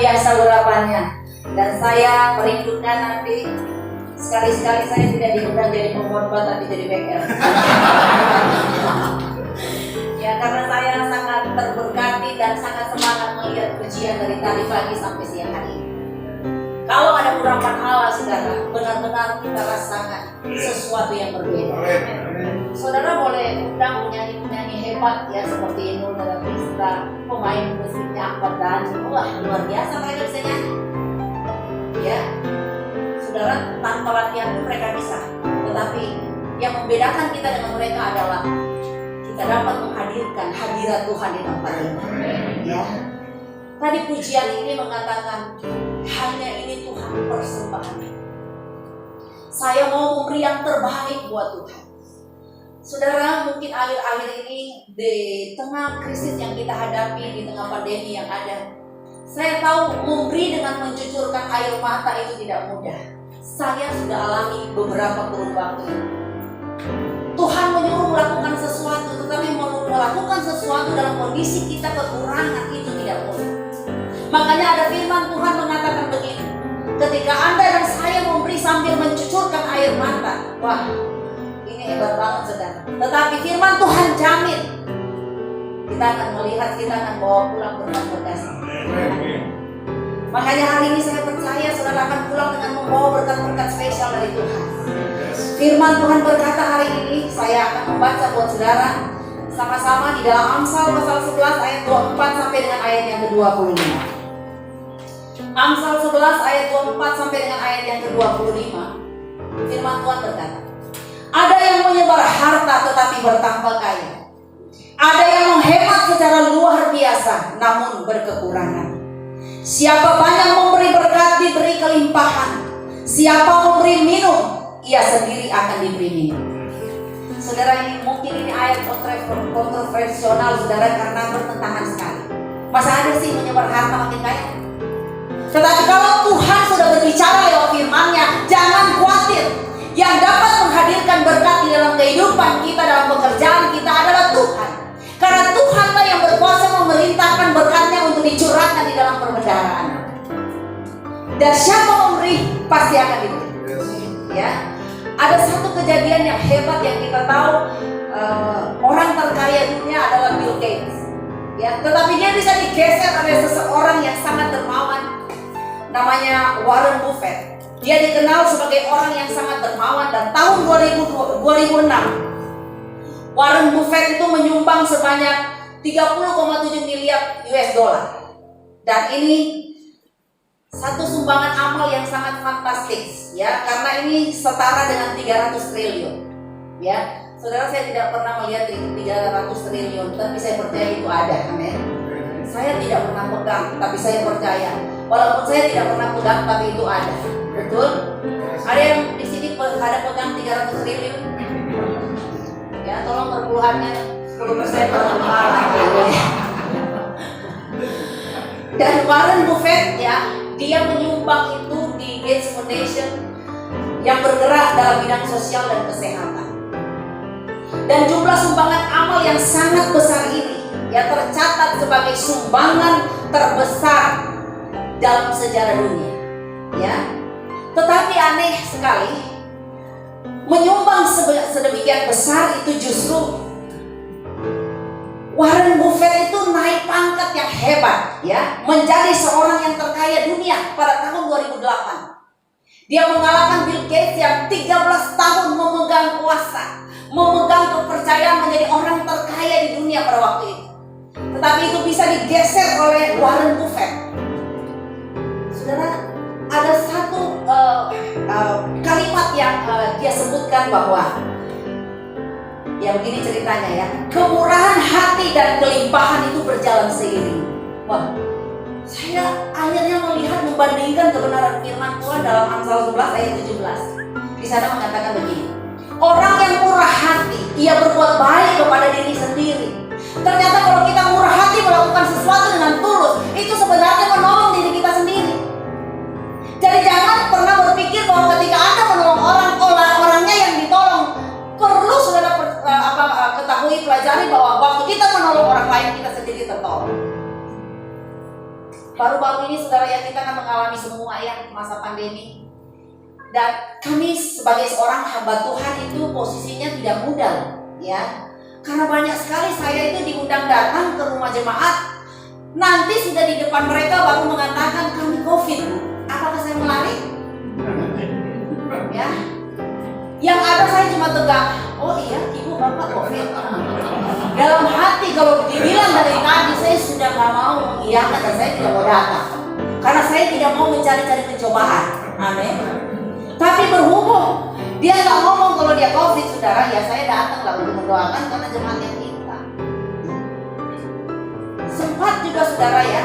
biasa urapannya. Dan saya merindukan nanti sekali-sekali saya tidak diundang jadi pengkhotbah tapi jadi BKR. Ya, karena saya sangat terberkati dan sangat semangat melihat pujian dari tadi pagi sampai siang hari ini. Kalau ada urapan Allah, saudara, benar-benar kita rasakan sesuatu yang berbeda. Saudara boleh undang penyanyi-penyanyi hebat ya, seperti Inul Daratista, pemain musiknya Ahmad Dhani. Wah, luar biasa mereka bisa nyanyi. Ya, saudara, tanpa latihan pun mereka bisa. Tetapi yang membedakan kita dengan mereka adalah kita dapat menghadirkan hadirat Tuhan di tempat ini. Ya. Tadi pujian ini mengatakan hanya ini Tuhan persembahan. Saya mau memberi yang terbaik buat Tuhan. Saudara, mungkin akhir-akhir ini di tengah krisis yang kita hadapi, di tengah pandemi yang ada, saya tahu memberi dengan mencucurkan air mata itu tidak mudah. Saya sudah alami beberapa kurun waktu ini. Tuhan menyuruh melakukan sesuatu, tetapi melakukan sesuatu dalam kondisi kita kekurangan itu tidak mudah. Makanya ada firman Tuhan mengatakan begini, ketika Anda dan saya memberi sambil mencucurkan air mata, wah, ini hebat banget saudara. Tetapi firman Tuhan jamin kita akan melihat, kita akan bawa pulang berkat-berkat. Makanya hari ini saya percaya saudara akan pulang dengan membawa berkat-berkat spesial dari Tuhan. Firman Tuhan berkata hari ini, saya akan membaca buat saudara sama-sama di dalam Amsal pasal 11 ayat 24 sampai dengan ayat yang ke-25. Amsal 11 ayat 24 sampai dengan ayat yang ke-25. Firman Tuhan berkata, ada yang menyebar harta tetapi bertambah kaya. Ada yang menghemat secara luar biasa namun berkekurangan. Siapa banyak memberi berkat diberi kelimpahan. Siapa memberi minum, ia sendiri akan diberi minum. Saudara, ini mungkin ini ayat kontroversial saudara karena bertentangan sekali. Masa ada sih menyebar harta makin kaya? Tetapi kalau Tuhan sudah berbicara lewat firman-Nya, jangan khawatir. Yang dapat menghadirkan berkat di dalam kehidupan kita, dalam pekerjaan kita adalah Tuhan. Karena Tuhanlah yang berkuasa memerintahkan berkat-Nya untuk dicurahkan di dalam perbendaharaan. Dan siapa memberi pasti akan diberi. Ya, ada satu kejadian yang hebat yang kita tahu, orang terkaya dunia adalah Bill Gates. Ya, tetapi dia bisa digeser oleh seseorang yang sangat dermawan, namanya Warren Buffett. Dia dikenal sebagai orang yang sangat dermawan dan tahun 2006 Warren Buffett itu menyumbang sebanyak 30,7 miliar US dollar. Dan ini satu sumbangan amal yang sangat fantastis ya, karena ini setara dengan 300 triliun. Ya, saudara, saya tidak pernah melihat 300 triliun, tapi saya percaya itu ada. Amin. Saya tidak pernah pegang, tapi saya percaya. Walaupun saya tidak pernah pegang, tapi itu ada. Betul? Ada yang di sini ada pegang 300 triliun? Ya, tolong perpuluhannya 10% perpuluhan. Dan Warren Buffett ya, dia menyumbang itu di Gates Foundation yang bergerak dalam bidang sosial dan kesehatan. Dan jumlah sumbangan amal yang sangat besar ini ya tercatat sebagai sumbangan terbesar dalam sejarah dunia. Ya. Tetapi aneh sekali, menyumbang sedemikian besar itu justru Warren Buffett itu naik pangkat yang hebat ya, menjadi seorang yang terkaya dunia pada tahun 2008. Dia mengalahkan Bill Gates yang 13 tahun memegang kuasa, memegang kepercayaan menjadi orang terkaya di dunia pada waktu itu. Tetapi itu bisa digeser oleh Warren Buffett. Saudara, ada satu kalimat yang dia sebutkan bahwa ya begini ceritanya ya, kemurahan hati dan kelimpahan itu berjalan seiring. Wah, saya akhirnya melihat membandingkan kebenaran firman Tuhan dalam Amsal 11 ayat 17. Di sana mengatakan begini, orang yang murah hati, ia berbuat baik kepada diri sendiri. Ternyata kalau kita murah hati melakukan sesuatu dengan tulus, itu sebenarnya menolong diri kita sendiri. Jadi jangan pernah berpikir bahwa ketika Anda menolong orangnya yang ditolong, perlu saudara ketahui, pelajari bahwa waktu kita menolong orang lain, kita sendiri tertolong. Baru-baru ini saudara ya, kita kan mengalami semua ya masa pandemi. Dan kami sebagai seorang hamba Tuhan itu posisinya tidak mudah ya. Karena banyak sekali saya itu diundang datang ke rumah jemaat. Nanti sudah di depan mereka baru mengatakan kami COVID. Apakah saya melari? Ya. Yang ada saya cuma tegak. Oh iya, ibu bapak COVID. Dalam hati kalau dibilang dari tadi saya sudah gak mau mengiyakan dan saya tidak mau datang. Karena saya tidak mau mencari-cari pencobaan. Amin. Tapi berhubung dia nggak ngomong kalau dia COVID, saudara, ya saya datang lah untuk mendoakan karena jemaat yang minta. Sempat juga saudara ya,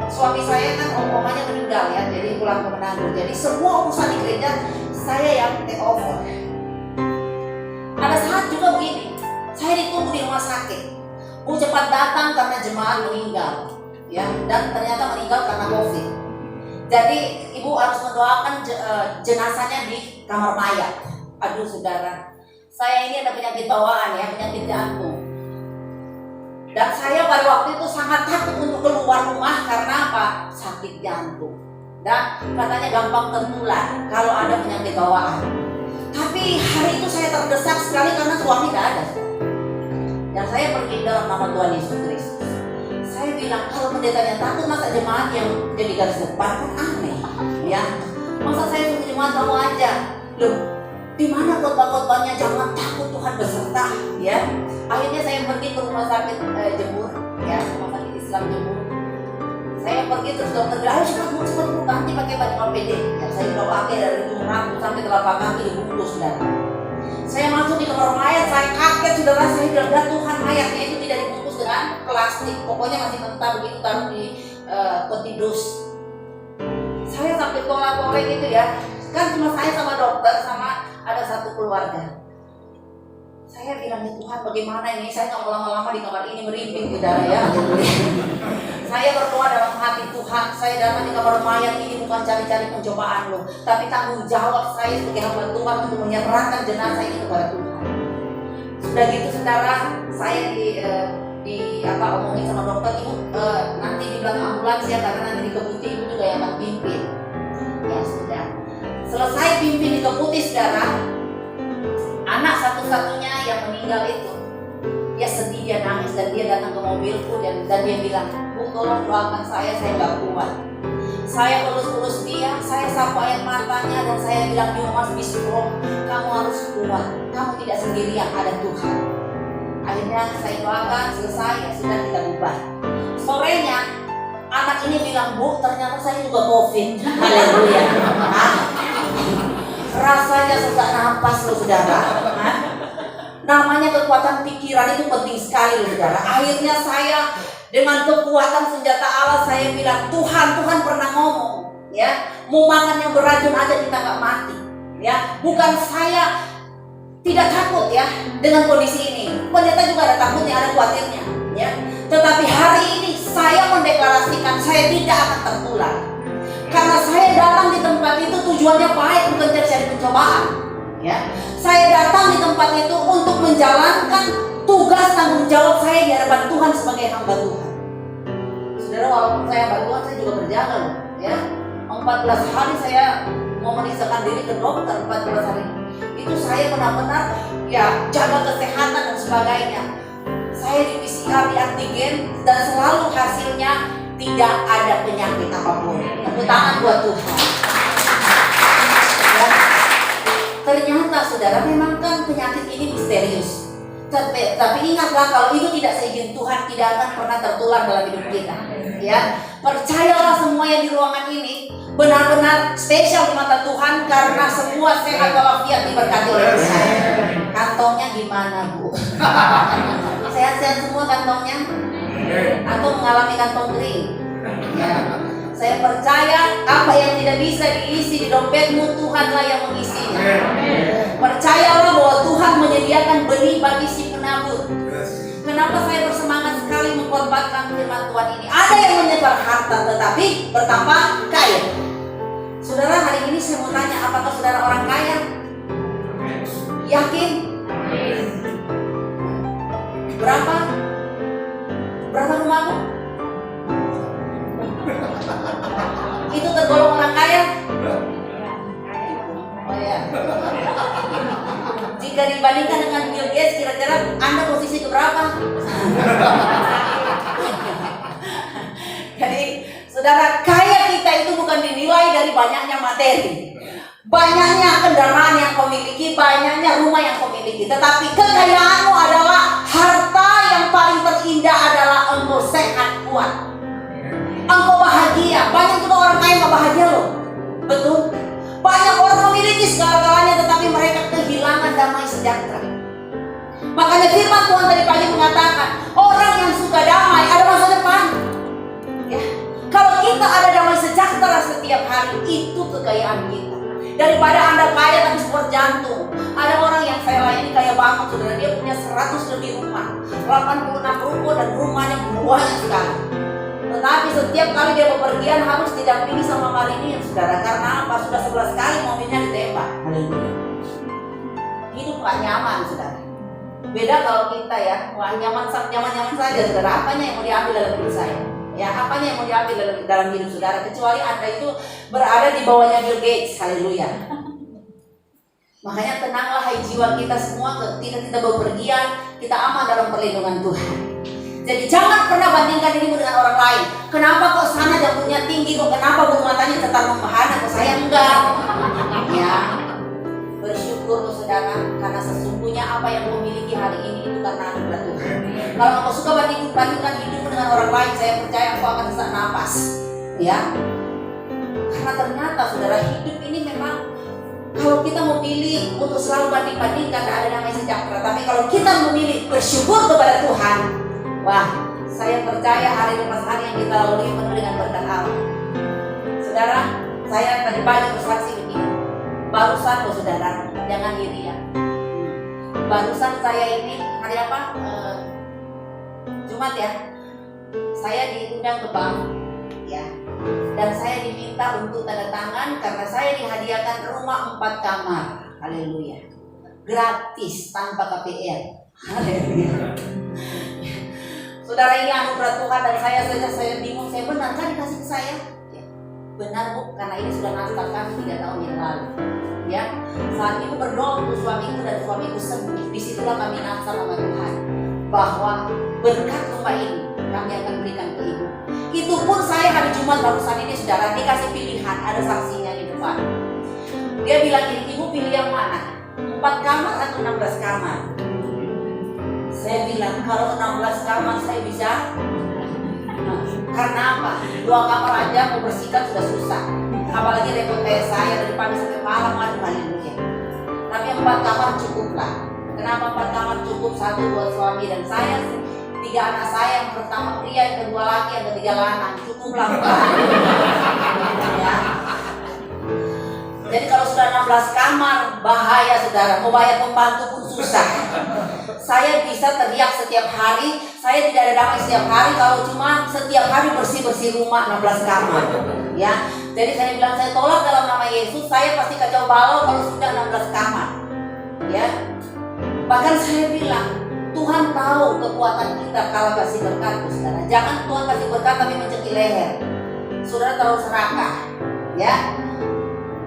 suami saya kan omanya meninggal ya, jadi pulang ke Manado. Jadi semua urusan di gereja saya yang take over. Ada saat juga begini, saya ditunggu di rumah sakit, mau cepat datang karena jemaat meninggal, ya, dan ternyata meninggal karena COVID. Jadi ibu harus mendoakan jenazahnya di kamar mayat. Aduh saudara, saya ini ada penyakit bawaan ya, penyakit jantung. Dan saya pada waktu itu sangat takut untuk keluar rumah karena apa? Sakit jantung. Dan katanya gampang tertular kalau ada penyakit bawaan. Tapi hari itu saya terdesak sekali karena suami tidak ada. Dan saya pergi dalam nama Tuhan Yesus Kristus. Saya bilang kalau pendetanya takut, masa jemaat yang jadi garis depan kan aneh, ya. Masa saya suruh jemaat kamu aja, loh. Di mana khotbah-khotbahnya jangan takut Tuhan beserta, ya. Akhirnya saya pergi ke rumah sakit Jemur, ya, rumah sakit Islam Jemur. Saya pergi terus dokter bilang, ayo cepat ganti pakai baju APD. Ya, saya udah pakai dari ujung rambut sampai telapak kaki dibungkus dan. Saya masuk di kamar mayat, saya kaget saudara, saya bilang Tuhan mayatnya itu tidak dibungkus dengan plastik, pokoknya masih mentah begitu taruh di peti dus. Saya sampai tolak-tolak gitu ya, kan cuma saya sama dokter sama ada satu keluarga. Saya bilang ya Tuhan bagaimana ini, saya nggak mau lama-lama di kamar ini merinding saudara ya. Saya berdoa dalam hati, Tuhan saya datang di kamar mayat ini bukan cari-cari pencobaan loh, tapi tanggung jawab saya sebagai hamba Tuhan untuk menyerahkan jenazah ini kepada Tuhan. Sudah gitu saudara, saya omongin sama dokter, ibu nanti di belakang ambulans ya, karena nanti di Keputi ibu juga yang akan pimpin. Ya sudah, selesai pimpin di Keputi saudara, anak satu-satunya yang meninggal itu, dia sedih, dia nangis dan dia datang ke mobilku dan dia bilang, Bu tolong doakan saya nggak kuat. Saya pelus-pelus dia, saya sapu air matanya dan saya bilang, you must be strong, kamu harus kuat, kamu tidak sendirian, ada Tuhan. Akhirnya saya doakan, selesai, ya sudah kita bubar. Sorenya anak ini bilang, Bu ternyata saya juga COVID. Haleluya. Rasanya sesak napas loh saudara. Namanya kekuatan pikiran itu penting sekali loh saudara. Akhirnya saya dengan kekuatan senjata Allah saya bilang, Tuhan pernah ngomong ya, mau makan yang beracun aja kita nggak mati ya. Bukan saya tidak takut ya dengan kondisi ini, pendeta juga ada takutnya, ada khawatirnya ya. Tetapi hari ini saya mendeklarasikan saya tidak akan tertular. Karena saya datang di tempat itu tujuannya baik, bukan cari pencobaan ya. Saya datang di tempat itu untuk menjalankan tugas tanggung jawab saya di hadapan Tuhan sebagai hamba Tuhan. Saudara, walaupun saya hamba Tuhan, saya juga berjaga loh ya. 14 hari saya mau memeriksakan diri ke dokter, 14 hari itu saya benar-benar ya jaga kesehatan dan sebagainya. Saya di PCR, di antigen, dan selalu hasilnya tidak ada penyakit apapun. Tepuk tangan buat Tuhan ya. Ternyata saudara, memang kan penyakit ini misterius, tapi ingatlah kalau itu tidak seizin Tuhan tidak akan pernah tertular dalam hidup kita ya. Percayalah semua yang di ruangan ini benar-benar spesial di mata Tuhan, karena semua sehat walafiat diberkati oleh Tuhan. Kantongnya gimana Bu? Sehat-sehat semua kantongnya? Atau mengalami kantong kering? Ya. Saya percaya apa yang tidak bisa diisi di dompetmu, Tuhanlah yang mengisinya. Percayalah bahwa Tuhan menyediakan benih bagi si penabur. Kenapa saya bersemangat sekali mengkorbankan firman Tuhan ini? Ada yang menyebar harta tetapi bertambah kaya. Saudara, hari ini saya mau tanya, apakah saudara orang kaya? Yakin? Berapa rumahmu? dibandingkan dengan Bill Gates, kira-kira Anda posisi keberapa? Jadi saudara, kaya kita itu bukan dinilai dari banyaknya materi, banyaknya kendaraan yang kau miliki, banyaknya rumah yang kau miliki. Tetapi kekayaanmu adalah harta yang paling terindah adalah engkau sehat, kuat, engkau bahagia. Banyak juga orang kaya gak bahagia loh. Betul. Banyak orang memiliki segala-galanya tetapi mereka kehilangan damai sejahtera. Makanya firman Tuhan tadi pagi mengatakan, orang yang suka damai ada masa depan. Ya. Kalau kita ada damai sejahtera setiap hari, itu kekayaan kita. Daripada Anda kaya tapi sport jantung. Ada orang yang saya layani kaya banget, saudara. Dia punya 100 lebih rumah, 86 ruko, dan rumahnya banyak sekali. Tetapi setiap kali dia bepergian harus didampingi sama marinir, saudara. Karena apa? Sudah 11 kali mobilnya ditembak. Haleluya. Hidup gak nyaman, saudara. Beda kalau kita ya, wah nyaman saja, saudara. Apanya yang mau diambil dalam hidup saya? Ya, apanya yang mau diambil dalam hidup saudara? Kecuali Anda itu berada di bawahnya Bill Gates. Haleluya. Makanya tenanglah hai jiwa kita semua, ketika kita bepergian, kita aman dalam perlindungan Tuhan. Jadi jangan pernah bandingkan dirimu dengan orang lain. Kenapa kok sana jantungnya tinggi, kok kenapa bulu matanya tetap membahana, kok saya enggak? Ya, bersyukur saudara, karena sesungguhnya apa yang kau miliki hari ini itu karena anugerah Tuhan. Kalau kau suka bandingkan hidupmu dengan orang lain, saya percaya kau akan sesak napas. Ya, karena ternyata saudara, hidup ini memang kalau kita memilih untuk selalu banding-bandingkan, tidak ada damai sejahtera. Tapi kalau kita memilih bersyukur kepada Tuhan, wah, saya percaya hari lepas hari yang kita lalui penuh dengan berkat Allah. Saudara, saya tadi pagi bersaksi begini. Barusan loh saudara, jangan iri ya. Barusan saya ini hari apa? Jumat ya. Saya diundang ke bank, ya. Dan saya diminta untuk tanda tangan karena saya dihadiahkan rumah 4 kamar. Haleluya. Gratis tanpa KPR. Haleluya. Saudara, ini anugerah Tuhan dan saya bingung, saya benar kan dikasih ke saya? Ya, benar Bu, karena ini sudah nasabah kami 3 tahun yang lalu. Ya, saat itu berdoa untuk suamiku dan suamiku sembuh. Disitulah kami nasabah sama Tuhan bahwa berkat rumah ini kami akan berikan ke ibu. Itu pun saya hari Jumat barusan ini saudara dikasih pilihan, ada saksinya di depan. Dia bilang gini, ibu pilih yang mana? 4 kamar atau 16 kamar? Saya bilang kalau 16 kamar saya bisa. Karena apa? 2 kamar aja mau bersihkan sudah susah. Apalagi repot kayak saya dari pagi sampai malam, aduh haleluya. Tapi 4 kamar cukuplah. Kenapa 4 kamar cukup? 1 buat suami dan saya, 3 anak saya, yang pertama pria, yang kedua laki, yang ketiga lanang. Cukuplah. Ya. Jadi kalau sudah 16 kamar bahaya saudara, mau bayar pembantu pun susah. Saya bisa teriak setiap hari, saya tidak ada damai setiap hari kalau cuma setiap hari bersih-bersih rumah 16 kamar. Ya, jadi saya bilang saya tolak dalam nama Yesus, saya pasti kacau balau kalau sudah 16 kamar. Ya, bahkan saya bilang Tuhan tahu kekuatan kita kalau kasih berkat, saudara. Jangan Tuhan kasih berkat tapi mencekik leher. Saudara terlalu serakah. Ya,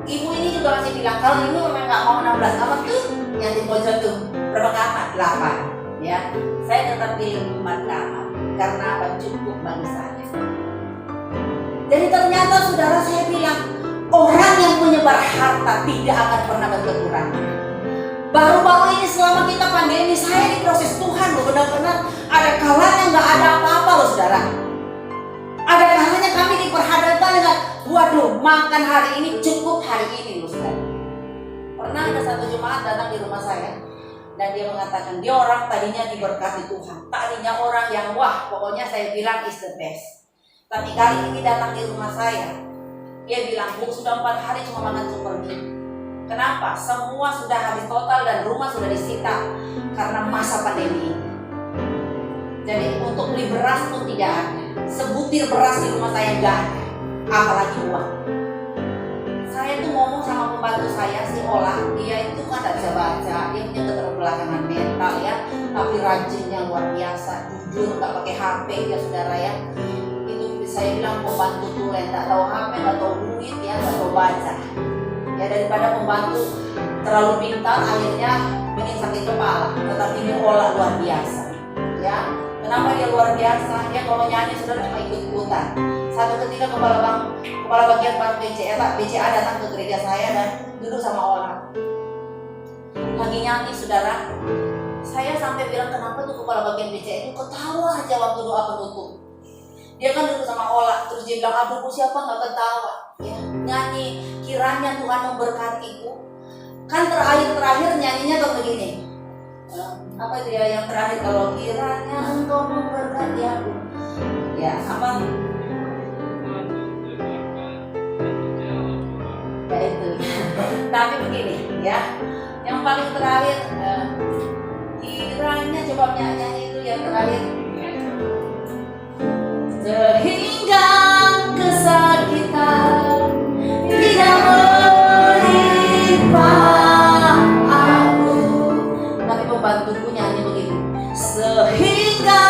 ibu ini juga masih bilang kalau ibu memang nggak mau 16 kamar tuh, yang di pojok tuh berapa kamar? 8. Ya, saya tetap pilih 4 kamar karena apa? Cukup bagi saya. Jadi ternyata saudara, saya bilang orang yang menyebar harta tidak akan pernah berkekurangan. Baru-baru ini selama kita pandemi, saya diproses Tuhan loh, benar-benar ada kalanya nggak ada apa-apa loh saudara. Ada kalanya kami diperhadapkan dengan, waduh, makan hari ini cukup hari ini loh saudara. Pernah ada satu jemaat datang di rumah saya dan dia mengatakan dia orang tadinya diberkati Tuhan, tadinya orang yang wah, pokoknya saya bilang is the best. Tapi kali ini datang di rumah saya, dia bilang, Bu, sudah 4 hari cuma makan super mie. Kenapa? Semua sudah habis total dan rumah sudah disita karena masa pandemi ini. Jadi untuk beli beras pun tidak ada. Sebutir beras di rumah saya enggak ada, apalagi uang. Saya tuh ngomong sama pembantu saya, si Ola, dia itu kan tidak bisa baca, dia punya keterbelakangan mental ya, tapi rajinnya luar biasa, jujur, nggak pakai HP ya saudara ya. Itu saya bilang pembantu tuh nggak tahu HP, nggak tahu duit ya, nggak tahu baca. Ya daripada pembantu terlalu pintar, akhirnya bikin sakit kepala, tetapi ini olah luar biasa. Ya, kenapa dia luar biasa? Dia kalau nyanyi sudah cuma ikut-ikutan. Satu ketika kepala bagian Pak BCA datang ke gereja saya dan duduk sama orang. Lagi nyanyi saudara, saya sampai bilang kenapa tuh kepala bagian BCA itu ketawa aja waktu doa penutup. Dia kan duduk sama Ola, terus dia bilang, aduh siapa nggak ketawa? Ya, nyanyi, kiranya Tuhan memberkatiku. Kan terakhir nyanyinya tuh begini. Apa itu ya yang terakhir, kalau kiranya Engkau memberkati aku. Ya, apa? Ya itu. Tapi begini, ya. Yang paling terakhir, kiranya coba nyanyi itu yang terakhir. Sehingga kesakitan tidak menimpa aku. Tapi pembantuku nyanyi begini. Sehingga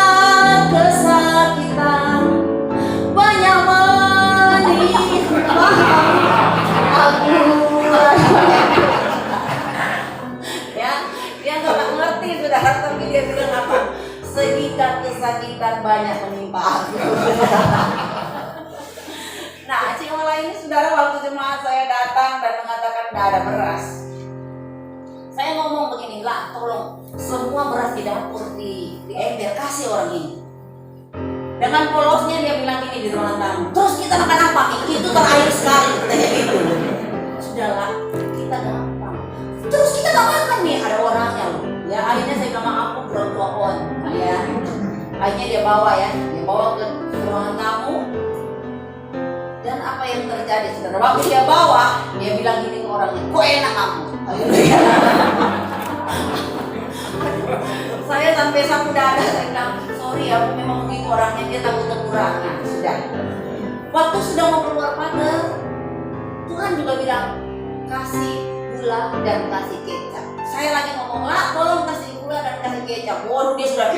kesakitan banyak menimpa aku. Ya, dia nggak ngerti sudah, tapi dia bilang apa? Sehingga kesakitan banyak menimpa aku. Nah, Cimola ini saudara, waktu jemaat saya datang dan mengatakan tidak ada beras, saya ngomong begini, lah tolong semua beras di dapur di ember kasih orang ini. Dengan polosnya dia bilang gini di ruangan tamu, terus kita makan apa? Itu terakhir sekali, katanya gitu. Sudahlah, kita gampang. Terus kita gak makan nih, ada orangnya loh. Ya akhirnya saya bilang maaf, aku berdua on. Ya, akhirnya dia bawa ke ruangan tamu. Dan apa yang terjadi saudara? Waktu dia bawa, dia bilang gini ke orangnya, kok enak kamu? Saya sampai sapu dada, saya bilang, sorry aku memang begitu orangnya, dia takut kekurangan. Sudah. Waktu sudah mau keluar pagar, Tuhan juga bilang, kasih gula dan kasih kecap. Saya lagi ngomong, lah tolong kasih gula dan kasih kecap. Waduh, dia sudah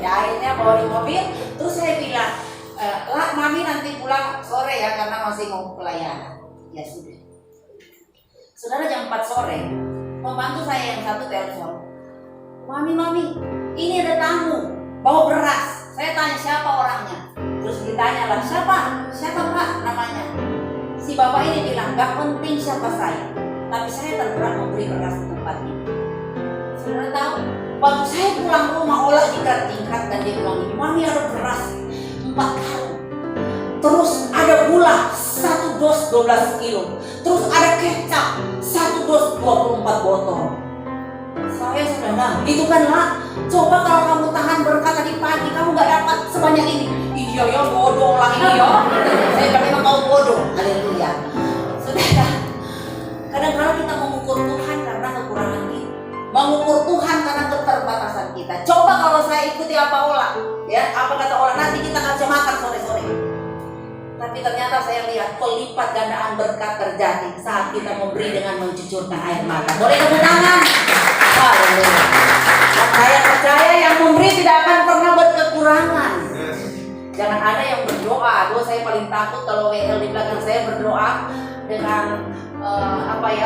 ya akhirnya bawa di mobil. Terus saya bilang, lah mami nanti pulang sore ya karena masih mau pelayanan. Ya sudah. Saudara, jam 4 sore pembantu saya yang satu telepon, mami ini ada tamu bawa beras. Saya tanya siapa orangnya, terus ditanya lah siapa pak namanya. Si bapak ini bilang gak penting siapa saya, tapi saya tergerak memberi beras di tempat ini. Saudara tahu, waktu saya pulang rumah Ola tingkat dan dia bilang ini, mami ada beras 4 karung, terus ada gula 1 dos 12 kilo, terus ada kecap 1 dos 24 botol. Saya sudah bilang, itu kan lah, coba kalau kamu tahan berkat tadi pagi kamu gak dapat sebanyak ini. Iya ya, bodoh lah ini ya. Saya bilang memang kau bodoh. Haleluya. Saudara, kadang-kadang kita mengukur Tuhan karena kekurangan kita, mengukur Tuhan karena keterbatasan kita. Coba kalau saya ikuti apa Ola, ya apa kata Ola, nanti kita nggak bisa makan sore-sore. Tapi ternyata saya lihat pelipat gandaan berkat terjadi saat kita memberi dengan mencucurkan air mata. Boleh tepuk tangan? Haleluya. Saya percaya yang memberi tidak akan pernah berkekurangan. Jangan ada yang berdoa. Saya paling takut kalau WL di belakang saya berdoa dengan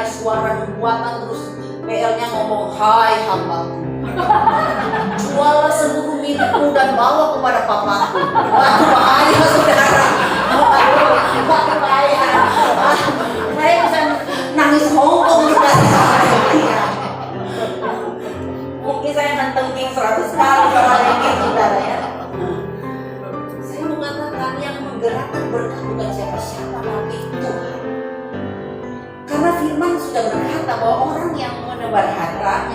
suara nubuatan, terus WL-nya ngomong, hai hambaku, jualah seluruh milikmu dan bawa kepada papaku. Waduh, bahaya saudara. Waduh, bahaya. Saya bisa nangis hongkong juga. Mungkin saya mentengking 100 kali kalau ini saudara ya. Saya mengatakan yang menggerakkan berkat bukan siapa-siapa, tapi Tuhan. Karena firman sudah berkata bahwa orang yang menyebar harta,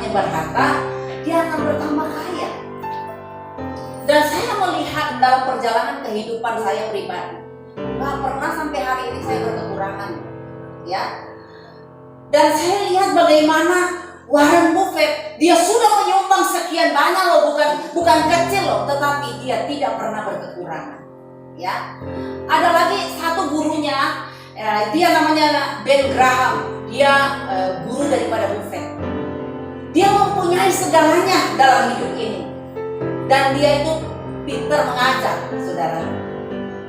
dia akan bertambah kaya. Dan saya melihat dalam perjalanan kehidupan saya pribadi, gak pernah sampai hari ini saya berkekurangan, ya. Dan saya lihat bagaimana Warren Buffett, dia sudah menyumbang sekian banyak loh, bukan kecil loh, tetapi dia tidak pernah berkekurangan, ya. Ada lagi satu gurunya, dia namanya Ben Graham, dia guru daripada Buffett. Dia mempunyai segalanya dalam hidup ini, dan dia itu pintar mengajar, saudara.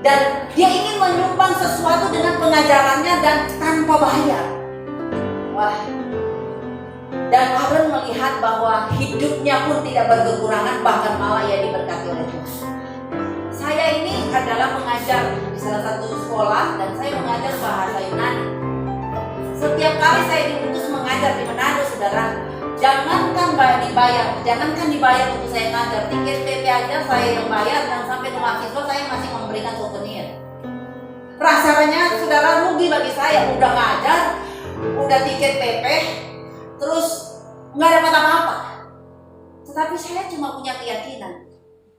Dan dia ingin menyumbang sesuatu dengan pengajarannya dan tanpa bayar. Wah, Dan Aaron melihat bahwa hidupnya pun tidak berkekurangan, bahkan malah ia diberkati oleh Tuhan. Saya ini adalah mengajar di salah satu sekolah dan saya mengajar bahasa Yunani. Setiap kali saya diutus mengajar di Manado, saudara, jangankan dibayar untuk saya ngajar, tiket PP aja saya yang bayar, dan sampai ke mahasiswa saya masih memberikan souvenir. Rasanya saudara rugi bagi saya, udah ngajar, udah tiket PP, terus nggak dapat apa-apa. Tetapi saya cuma punya keyakinan,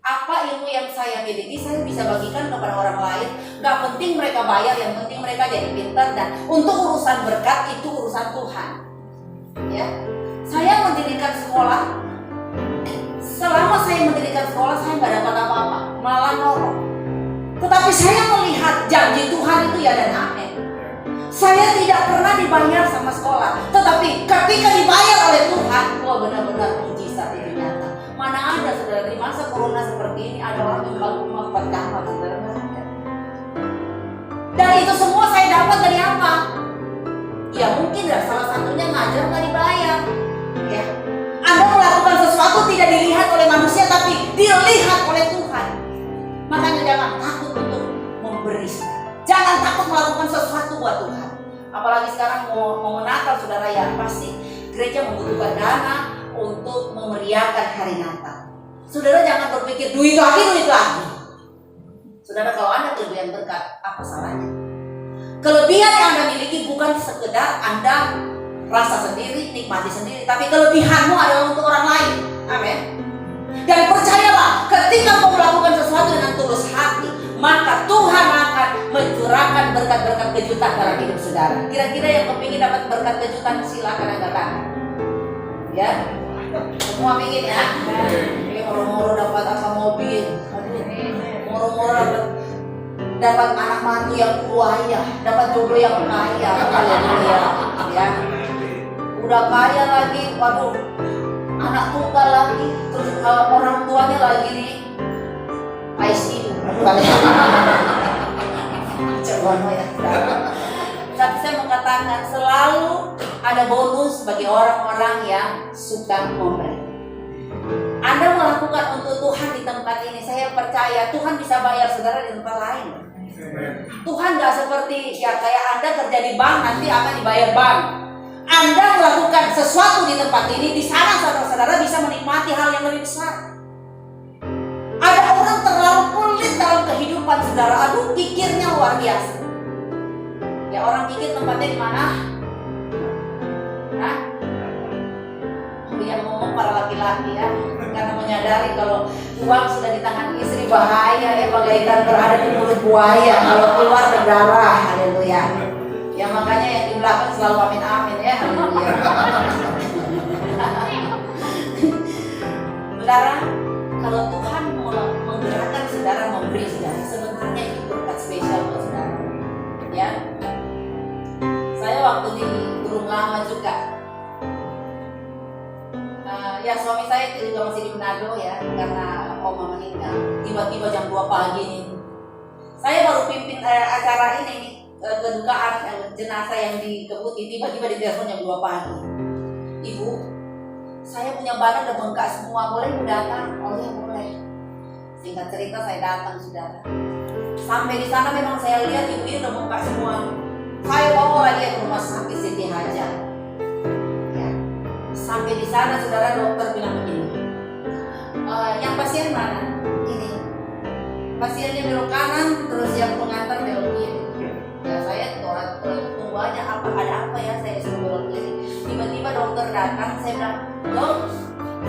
apa ilmu yang saya miliki saya bisa bagikan kepada orang lain. Gak penting mereka bayar, yang penting mereka jadi pintar. Dan untuk urusan berkat itu urusan Tuhan. Ya, saya mendirikan sekolah. Selama saya mendirikan sekolah saya nggak dapat apa-apa, malah nolong. Tetapi saya melihat janji Tuhan itu ya dan amin. Saya tidak pernah dibayar sama sekolah, tetapi ketika dibayar oleh Tuhan, wah benar-benar mujizat itu nyata. Mana ada saudara di masa corona seperti ini ada orang yang bangun rumah 4 kamar, saudara, nggak ada. Dan itu semua saya dapat dari apa? Ya mungkin salah satunya ngajar nggak dibayar. Ya, Anda melakukan sesuatu tidak dilihat oleh manusia, tapi dilihat oleh Tuhan. Makanya jangan takut untuk memberi. Jangan takut melakukan sesuatu buat Tuhan. Apalagi sekarang mau Natal, saudara, ya pasti gereja membutuhkan dana untuk memeriahkan hari Natal. Saudara jangan berpikir duit lagi. Saudara, kalau Anda kelebihan berkat, apa salahnya? Kelebihan yang Anda miliki bukan sekedar Anda rasa sendiri, nikmati sendiri, tapi kelebihanmu adalah untuk orang lain. Amin. Dan percayalah, ketika kau melakukan sesuatu dengan tulus hati, maka Tuhan akan mencurahkan berkat-berkat kejutan dalam hidup saudara. Kira-kira yang kepingin dapat berkat kejutan, silakan angkat tangan. Ya, semua pingin ya. Ini moro-moro dapat apa mobil, moro-moro dapat anak mantu yang kaya, dapat jodoh yang kaya, haleluya. Ya, udah kaya lagi, waduh, anak tunggal lagi, terus orang tuanya lagi di ICU. Coba ya. Tapi saya mengatakan selalu ada bonus bagi orang-orang yang suka memberi. Anda melakukan untuk Tuhan di tempat ini, saya percaya Tuhan bisa bayar saudara di tempat lain. Tuhan gak seperti ya kayak Anda kerja di bank nanti akan dibayar bank. Anda melakukan sesuatu di tempat ini, di sana saudara-saudara bisa menikmati hal yang lebih besar. Ada orang terlalu pelit dalam kehidupan saudara, aduh pikirnya luar biasa. Ya orang pikir tempatnya di mana? Nah, yang ngomong para laki-laki ya, karena menyadari kalau uang sudah di tangan istri bahaya ya, bagaikan berada di mulut buaya, kalau keluar berdarah, haleluya. Ya makanya yang di belakang selalu amin amin ya, haleluya. Saudara, kalau Tuhan menggerakkan saudara memberi saudara, sebenarnya itu berkat spesial buat saudara. Ya, saya waktu di Gunung Lama juga. Ya suami saya itu juga masih di Manado ya, karena oma meninggal. Tiba-tiba jam 2 pagi nih, saya baru pimpin acara ini kedukaan jenazah yang di Keputi. Tiba-tiba ditelepon jam 2 pagi, Ibu, saya punya badan udah bengkak semua, boleh Bu datang? Oh ya boleh. Singkat cerita saya datang saudara. Sampai di sana memang saya lihat ibu ini udah bengkak semua. Saya bawa dia ke rumah sakit Siti Hajar. Sampai di sana saudara, dokter bilang begini, yang pasien mana? Ini pasiennya belok kanan, terus yang pengantar belok kiri. Ya saya tunggu aja, ada apa ya, saya disuruh belok kiri. Tiba-tiba dokter datang, saya bilang, dok,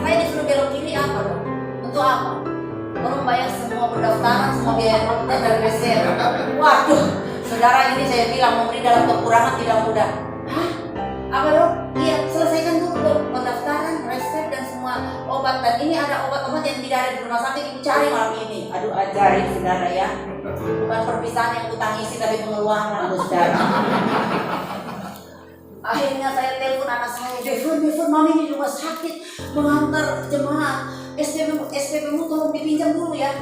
saya disuruh belok kiri apa dok? Untuk apa? Tolong bayar semua pendaftaran, semua biaya dokter dan PCR. Waduh, saudara, ini saya bilang memberi dalam kekurangan tidak mudah. Hah? Apa dok? Iya, selesaikan dulu dok pendaftaran, resep dan semua obat. Dan ini ada obat-obat yang tidak ada di rumah sakit, ibu cari malam ini. Aduh ajaib saudara ya. Bukan perpisahan yang kutangisi tapi pengeluaran saudara. Akhirnya saya telepon anak saya, Devon, mami di rumah sakit mengantar jemaah. SPP-mu tolong dipinjam dulu ya.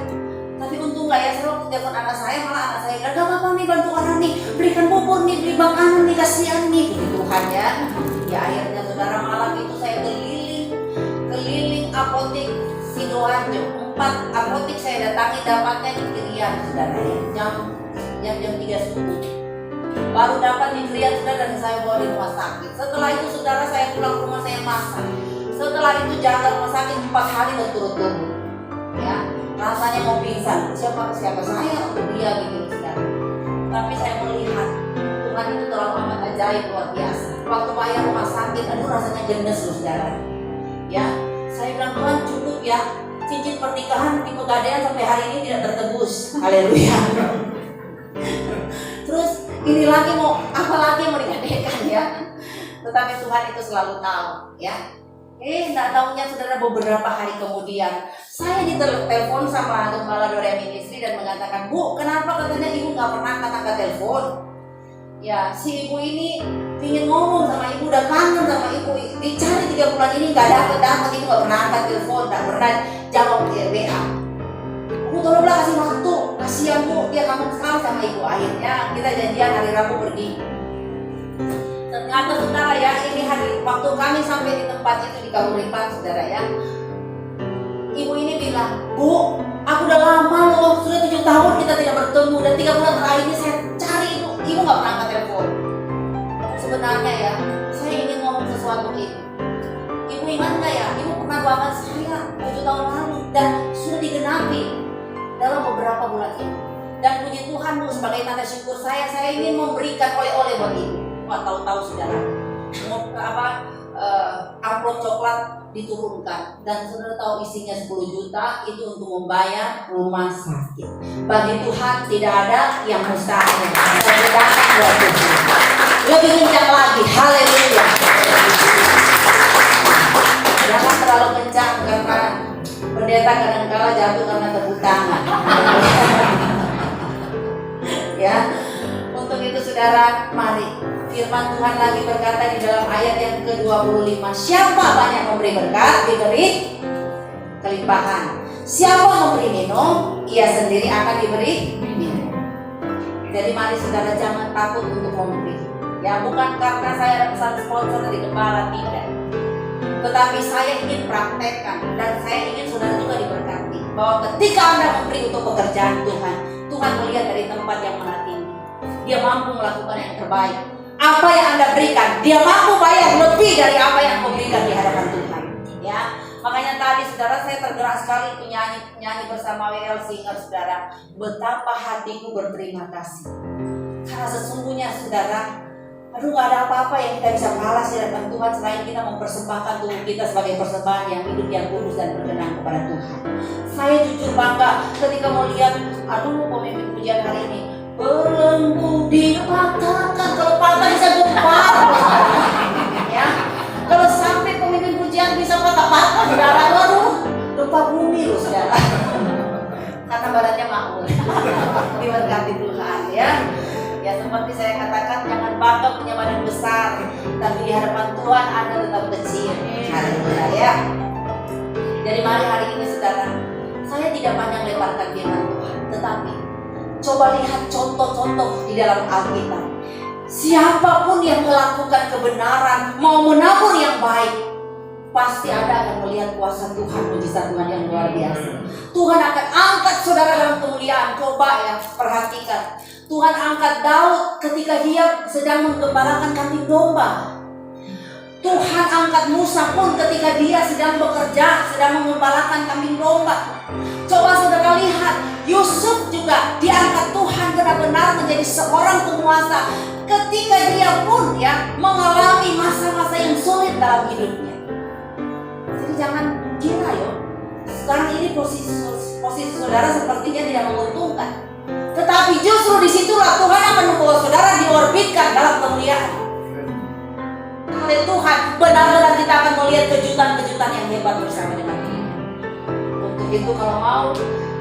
Tapi untung gak ya, saya waktu telepon anak saya, malah anak saya bilang, gak apa-apa nih, bantu orang nih, berikan bubur nih, beli makanan nih, kasihan nih. Puji Tuhan ya. Ya akhirnya saudara, malam itu saya keliling apotik Sidoarjo. 4 apotik saya datangi, dapatnya di Krian saudara ya. Jam 3 subuh. Baru dapat di Krian saudara, dan saya bawa di rumah sakit. Setelah itu saudara, saya pulang ke rumah, saya masak. Setelah itu jaga rumah sakit 4 hari berturut-turut. Ya, rasanya mau pingsan. Siapa saya untuk dia gitu saudara. Tapi saya melihat Tuhan itu terlalu amat ajaib, luar biasa. Waktu bayar rumah sakit, aduh rasanya gemes loh saudara. Ya, saya bilang Tuhan cukup ya. Cincin pernikahan di Pegadaian sampai hari ini tidak tertebus. Haleluya. Terus ini lagi mau apa lagi mau digadaikan ya. Tetapi Tuhan itu selalu tahu ya. Tidak tahunya saudara, beberapa hari kemudian saya ditelepon sama Gembala Dorea Ministry dan mengatakan, Bu, kenapa katanya ibu nggak pernah angkat telepon? Ya, si ibu ini ingin ngomong sama ibu, udah kangen sama ibu, dicari 3 bulan ini nggak dapat, ibu nggak pernah angkat telepon, nggak pernah jawab WA. Bu, tolonglah kasih waktu, kasihan Bu, dia kangen sekali sama ibu. Akhirnya kita janjian hari Rabu pergi. Ternyata saudara ya, ini hari waktu kami sampai di tempat itu di Kahuripan saudara ya, ibu ini bilang, Bu, aku udah lama loh, sudah 7 tahun kita tidak bertemu, dan 3 bulan terakhir ini saya cari ibu nggak pernah angkat telepon. Sebenarnya ya, saya ingin ngomong sesuatu ke ibu. Ibu ingat nggak ya, ibu pernah doakan saya 7 tahun lalu dan sudah digenapi dalam beberapa bulan ini. Dan puji Tuhan Bu, sebagai tanda syukur saya ingin memberikan oleh-oleh buat ibu. Wah, tahu-tahu saudara, amplop coklat diturunkan, dan saudara tahu isinya 10 juta itu untuk membayar rumah sakit. Bagi Tuhan tidak ada yang mustahil. Perbudakan buat Tuhan. Lebih kencang lagi, haleluya. Jangan terlalu kencang karena pendeta kadang-kala jatuh karena tepuk tangan. Ya, untuk itu saudara, mari. Firman Tuhan lagi berkata di dalam ayat yang ke-25, siapa banyak memberi berkat, diberi kelimpahan. Siapa memberi minum, ia sendiri akan diberi minum. Jadi mari saudara, jangan takut untuk memberi. Ya, bukan karena saya ada pesan sponsor dari Gembala, tidak. Tetapi saya ingin praktekkan, dan saya ingin saudara juga diberkati, bahwa ketika Anda memberi untuk pekerjaan Tuhan, Tuhan melihat dari tempat yang mana tinggi. Dia mampu melakukan yang terbaik. Apa yang Anda berikan, dia mampu bayar lebih dari apa yang Anda berikan di hadapan Tuhan. Ya, makanya tadi saudara, saya tergerak sekali itu nyanyi bersama WL Singer saudara. Betapa hatiku berterima kasih. Karena sesungguhnya saudara, aduh, gak ada apa-apa yang kita bisa balas di hadapan Tuhan selain kita mempersembahkan tubuh kita sebagai persembahan yang hidup, yang kudus dan berkenan kepada Tuhan. Saya jujur bangga ketika melihat, aduh, pemimpin pujian hari ini, belenggu dipatahkan, kalau patah bisa gempar. Ya, kalau sampai pemimpin pujian bisa patah-patah saudara, waduh, lupa bumi loh saudara. Karena badannya makmur. Diberkati Tuhan ya. Ya, seperti saya katakan, jangan bangga punya badan besar, tapi di hadapan Tuhan Anda tetap kecil. Haleluya ya. Jadi mari hari ini saudara, saya tidak panjang lebarkan firman Tuhan, tetapi coba lihat contoh-contoh di dalam Alkitab. Siapapun yang melakukan kebenaran, mau menabur yang baik, pasti Anda akan melihat kuasa Tuhan, mujizat Tuhan yang luar biasa. Tuhan akan angkat saudara dalam kemuliaan. Coba ya, perhatikan. Tuhan angkat Daud ketika dia sedang menggembalakan kambing domba. Tuhan angkat Musa pun ketika dia sedang bekerja, sedang mengembalakan kambing domba. Coba saudara lihat, Yusuf juga diangkat Tuhan benar-benar menjadi seorang penguasa ketika dia pun ya mengalami masa-masa yang sulit dalam hidupnya. Jadi jangan kira sekarang ini posisi saudara sepertinya tidak menguntungkan. Tetapi justru disitulah Tuhan akan membawa saudara diorbitkan dalam kemuliaan. Oleh Tuhan, benar-benar kita akan melihat kejutan-kejutan yang hebat bersama dengan Dia. Untuk itu kalau mau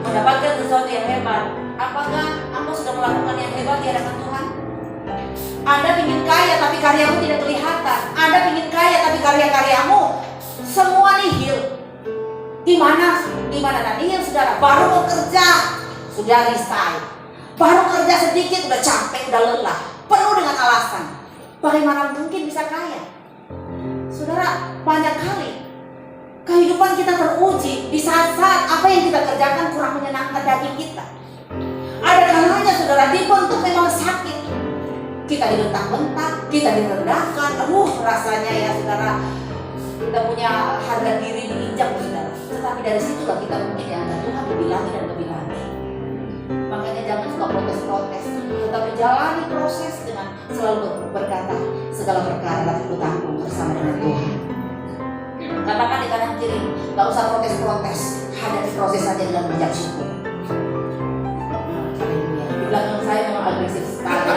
mendapatkan sesuatu yang hebat, apakah Anda sudah melakukan yang hebat di hadapan Tuhan? Anda ingin kaya tapi karyamu tidak kelihatan. Anda ingin kaya tapi karya-karyamu semua nihil. Di mana Daniel saudara? Baru bekerja sudah resign. Baru kerja sedikit udah capek, udah lelah, penuh dengan alasan. Bagaimana mungkin bisa kaya? Saudara, banyak kali kehidupan kita teruji di saat-saat apa yang kita kerjakan kurang menyenangkan daging kita. Ada kalanya saudara dibentuk memang sakit, kita dibentak-bentak, kita direndahkan, rasanya ya saudara, kita punya harga diri diinjak saudara. Tetapi dari situlah kita mungkin diangkat Tuhan lebih lagi dan lebih lagi. Makanya jangan suka protes-protes, tetapi jalani proses dengan selalu berkata segala perkara dapat kutanggung bersama dengan Tuhan. Katakan di kanan kiri, gak usah protes-protes, hadapi proses saja dengan banyak syukur. Di belakang saya memang agresif sekali.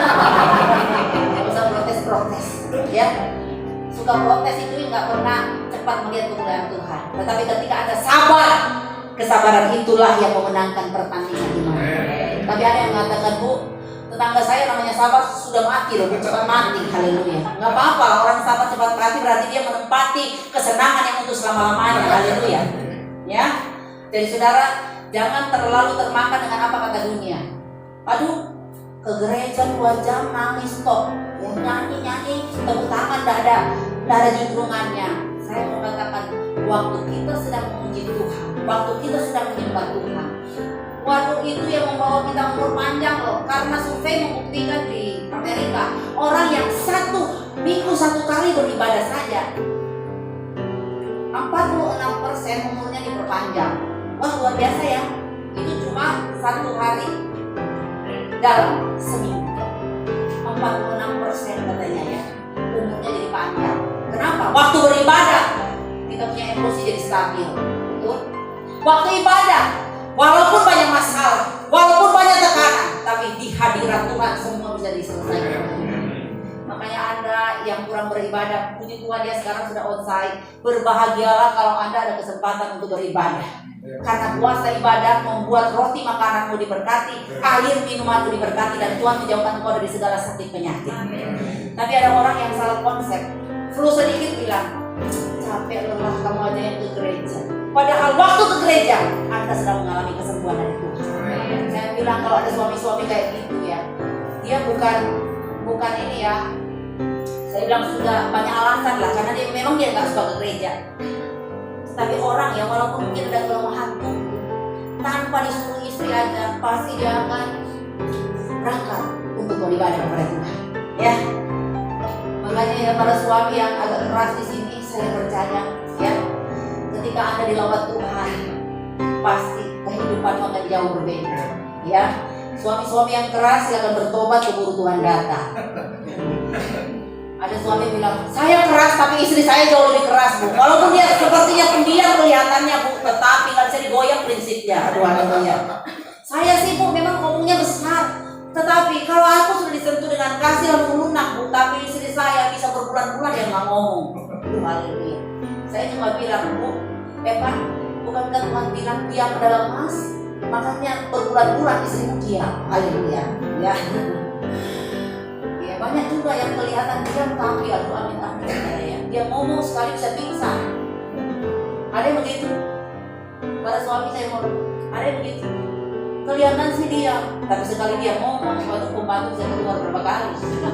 Gak usah protes-protes, ya. Suka protes itu nggak pernah cepat melihat kemuliaan Tuhan. Tetapi ketika Anda sabar, kesabaran itulah yang memenangkan pertandingan iman. Tapi ada yang mengatakan, Bu, tetangga saya namanya sabar sudah mati loh, cepat mati. Haleluya. Nggak apa-apa, orang sabar cepat mati berarti dia menempati kesenangan yang untuk selama-lamanya. Haleluya. Ya. Jadi saudara, jangan terlalu termakan dengan apa kata dunia. Aduh, ke gereja 2 jam nangis stop. Ya, nyanyi-nyanyi, tepuk tangan, tidak ada juntrungannya. Saya mau katakan, waktu kita sedang memuji Tuhan, waktu kita sedang menyembah Tuhan, waktu itu yang membawa kita umur panjang loh. Karena survei membuktikan di Amerika, orang yang 1 minggu 1 kali beribadah saja, 46% umurnya diperpanjang. Wah, luar biasa ya. Itu cuma 1 hari dalam seminggu. 46% katanya ya, umurnya jadi panjang. Kenapa? Waktu beribadah kita punya emosi jadi stabil. Betul? Waktu ibadah, walaupun banyak masalah, walaupun banyak tekanan, tapi di hadirat Tuhan semua bisa diselesaikan. Makanya Anda yang kurang beribadah, puji Tuhan ya sekarang sudah onsite. Berbahagialah kalau Anda ada kesempatan untuk beribadah. Karena puasa ibadah membuat roti makananmu diberkati, air minumanmu diberkati, dan Tuhan menjauhkan engkau dari segala sakit penyakit. Tapi ada orang yang salah konsep, flu sedikit bilang, capek lelah kamu aja yang ke gereja. Padahal waktu ke gereja, Anda sedang mengalami kesembuhan dari Tuhan. Saya bilang kalau ada suami-suami kayak gitu ya, dia bukan ini ya. Saya bilang sudah banyak alasan lah, karena memang dia nggak suka ke gereja. Tapi orang yang walaupun mungkin ada kelemahan tubuh, tanpa disuruh istri aja, pasti dia akan berangkat untuk beribadah kepada Tuhan. Ya, makanya ya para suami yang agak keras di sini, saya percaya ya, ketika Anda dilawat Tuhan, pasti kehidupanmu akan jauh berbeda. Ya, suami-suami yang keras silakan bertobat keburu Tuhan datang. Ada suami bilang, saya keras tapi istri saya jauh lebih keras, Bu. Walaupun dia sepertinya pendiam kelihatannya, Bu, tetapi nggak bisa digoyang prinsipnya. Aduh, saya sih, Bu, memang ngomongnya besar, tetapi kalau aku sudah disentuh dengan kasih lalu lunak, Bu, tapi istri saya bisa berbulan-bulan yang nggak ngomong. Aduh, haleluya. Saya cuma bilang, Bu, Pak, bukankah Tuhan bilang diam adalah emas? Makanya berbulan-bulan istrimu diam. Haleluya. Ya. Banyak juga yang kelihatan diam tapi aduh amin ya. Dia ngomong sekali bisa pingsan. Ada yang begitu. Para suami saya ngomong, ada yang begitu. Kelihatan sih diam, tapi sekali dia ngomong, waktu pembantu bisa keluar berapa kali.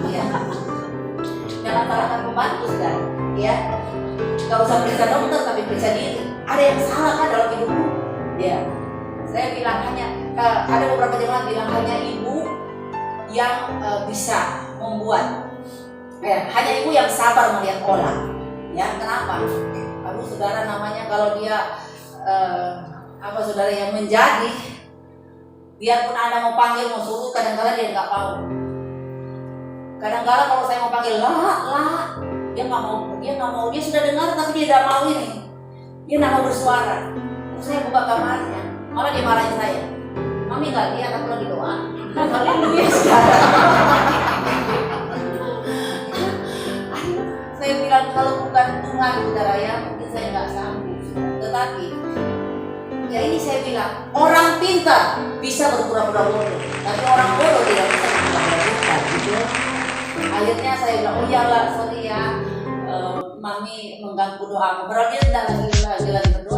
Ya. Jangan salahkan pembantu sudah, ya. Gak usah periksa dokter tapi periksa diri. Ada yang salah kan dalam hidupmu? Ya. Saya bilang ada beberapa jemaat bilang hanya ibu yang bisa membuat hanya ibu yang sabar melihat orang. Ya, kenapa? Aduh, saudara, namanya kalau dia saudara yang menjadi, biarpun Anda mau panggil, mau suruh, kadang-kadang dia nggak mau. Kadang-kadang kalau saya mau panggil, dia nggak mau, dia sudah dengar tapi dia tidak mau ini, dia nggak mau bersuara. Terus saya buka kamarnya, malah dia marahin saya. Mami nggak lihat aku lagi doa. Haleluya, saudara. Saya bilang kalau bukan Tuhan, saudara ya, mungkin saya nggak sanggup. Tetapi ya ini saya bilang, orang pintar bisa berpura-pura bodoh, tapi orang bodoh tidak bisa berpura-pura pintar, gitu. Akhirnya saya bilang, oh iyalah, sorry ya, Mami mengganggu doamu. Padahal dia tidak lagi berdoa.